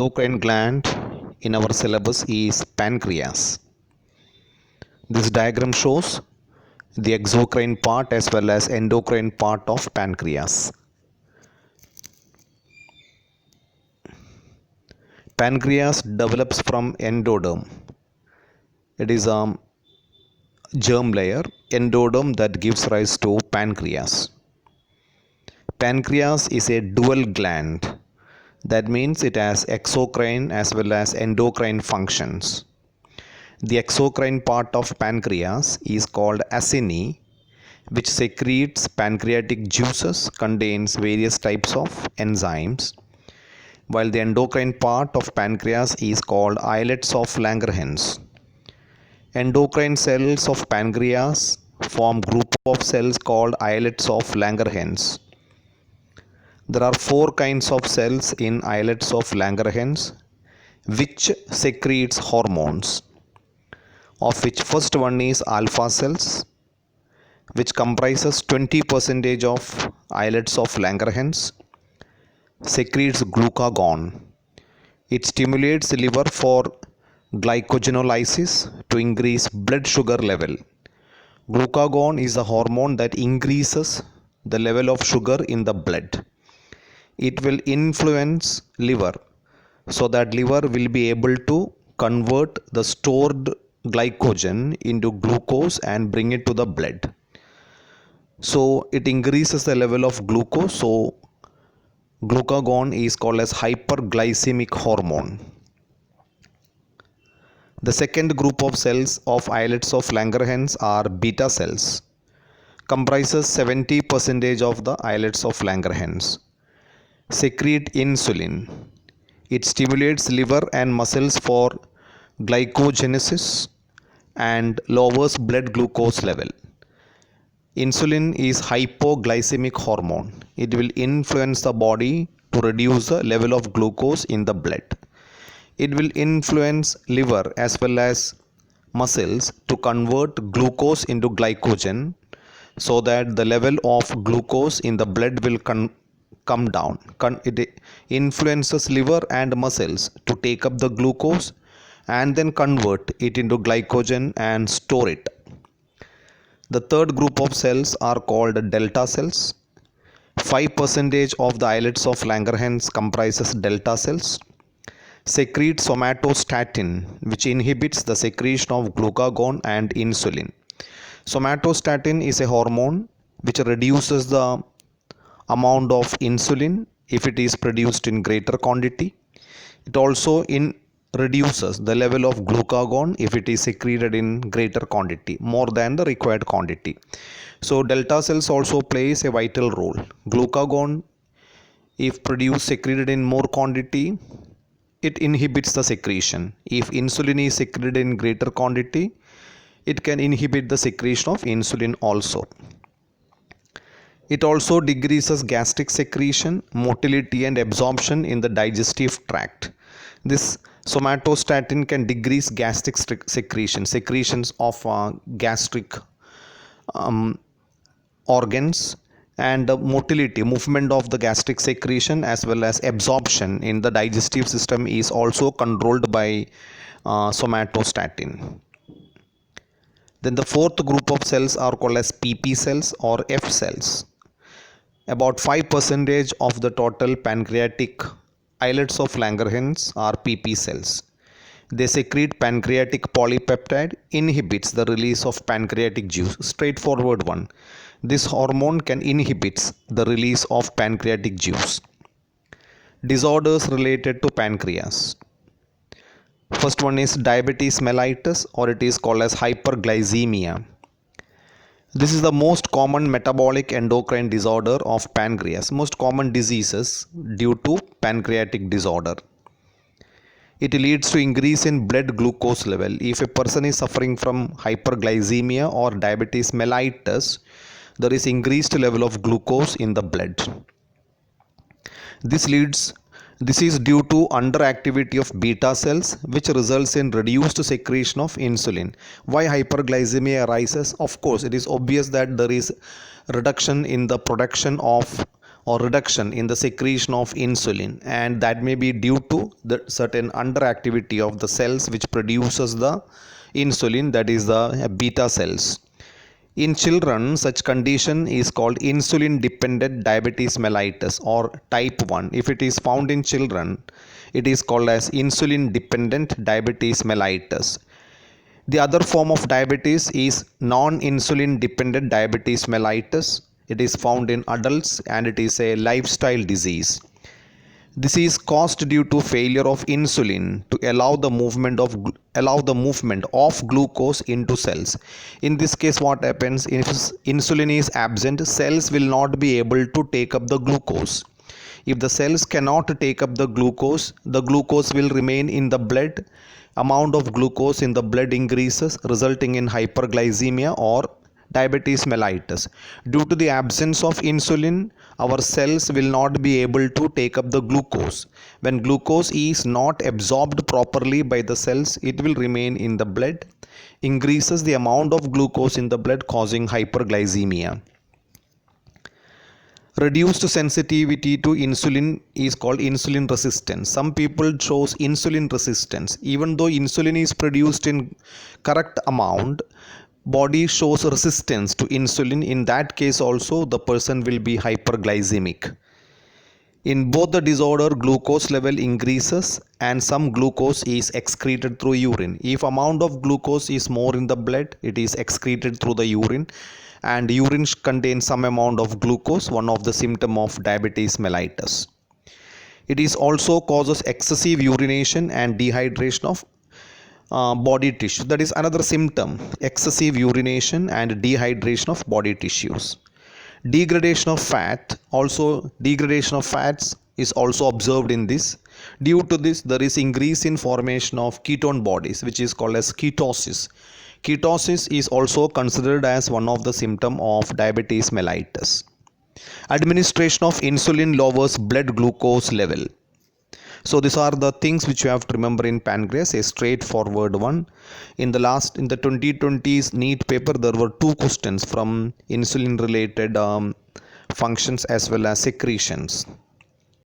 Endocrine gland in our syllabus is pancreas. This diagram shows the exocrine part as well as endocrine part of pancreas. Pancreas develops from endoderm. It is a germ layer, endoderm, that gives rise to pancreas. Pancreas is a dual gland. That means it has exocrine as well as endocrine functions. The exocrine part of pancreas is called acini, which secretes pancreatic juices, contains various types of enzymes, while the endocrine part of pancreas is called islets of Langerhans. Endocrine cells of pancreas form group of cells called islets of Langerhans. There are four kinds of cells in islets of Langerhans which secretes hormones, of which first one is alpha cells, which comprises 20% of islets of Langerhans, secretes glucagon. It stimulates liver for glycogenolysis to increase blood sugar level. Glucagon is a hormone that increases the level of sugar in the blood. It will influence liver so that liver will be able to convert the stored glycogen into glucose and bring it to the blood. So it increases the level of glucose. So glucagon is called as hyperglycemic hormone. The second group of cells of islets of Langerhans are beta cells, comprises 70% of the islets of Langerhans. Secrete insulin. It stimulates liver and muscles for glycogenesis and lowers blood glucose level. Insulin is hypoglycemic hormone. It will influence the body to reduce the level of glucose in the blood. It will influence liver as well as muscles to convert glucose into glycogen so that the level of glucose in the blood will come down. It influences liver and muscles to take up the glucose and then convert it into glycogen and store it. The third group of cells are called delta cells. 5% of the islets of Langerhans comprises delta cells. Secrete somatostatin, which inhibits the secretion of glucagon and insulin. Somatostatin is a hormone which reduces the amount of insulin if it is produced in greater quantity. It also reduces the level of glucagon if it is secreted in greater quantity, more than the required quantity. So delta cells also plays a vital role. Glucagon, if produced secreted in more quantity, it inhibits the secretion. If insulin is secreted in greater quantity, it can inhibit the secretion of insulin also. It also decreases gastric secretion, motility and absorption in the digestive tract. This somatostatin can decrease gastric secretions of gastric organs, and motility, movement of the gastric secretion as well as absorption in the digestive system is also controlled by somatostatin. Then the fourth group of cells are called as PP cells or F cells. About 5% of the total pancreatic islets of Langerhans are PP cells. They secrete pancreatic polypeptide, inhibits the release of pancreatic juice. Straightforward one. This hormone can inhibit the release of pancreatic juice. Disorders related to pancreas. First one is diabetes mellitus, or it is called as hyperglycemia. This is the most common metabolic endocrine disorder of pancreas. Most common diseases due to pancreatic disorder. It leads to increase in blood glucose level. If a person is suffering from hyperglycemia or diabetes mellitus, there is increased level of glucose in the blood. This is due to underactivity of beta cells, which results in reduced secretion of insulin. Why hyperglycemia arises? Of course, it is obvious that there is reduction in the production of or reduction in the secretion of insulin, and that may be due to the certain underactivity of the cells which produces the insulin, that is the beta cells. In children, such condition is called insulin dependent diabetes mellitus or type 1. If it is found in children, it is called as insulin dependent diabetes mellitus. The other form of diabetes is non-insulin dependent diabetes mellitus. It is found in adults and it is a lifestyle disease. This is caused due to failure of insulin to allow the movement of glucose into cells. In this case, what happens if insulin is absent, cells will not be able to take up the glucose. If the cells cannot take up the glucose will remain in the blood. Amount of glucose in the blood increases, resulting in hyperglycemia or diabetes mellitus. Due to the absence of insulin, our cells will not be able to take up the glucose. When glucose is not absorbed properly by the cells, it will remain in the blood, increases the amount of glucose in the blood, causing hyperglycemia. Reduced sensitivity to insulin is called insulin resistance. Some people shows insulin resistance. Even though insulin is produced in correct amount, body shows resistance to insulin. In that case also, the person will be hyperglycemic. In both the disorder, glucose level increases and some glucose is excreted through urine. If amount of glucose is more in the blood, it is excreted through the urine, and urine contains some amount of glucose, one of the symptom of diabetes mellitus. It is also causes excessive urination and dehydration of body tissue. That is another symptom, excessive urination and dehydration of body tissues. Degradation of fats is also observed in this. Due to this, there is increase in formation of ketone bodies, which is called as ketosis. Ketosis is also considered as one of the symptoms of diabetes mellitus. Administration of insulin lowers blood glucose level. So these are the things which you have to remember in pancreas, a straightforward one. In the 2020's NEET paper, there were 2 questions from insulin related functions as well as secretions.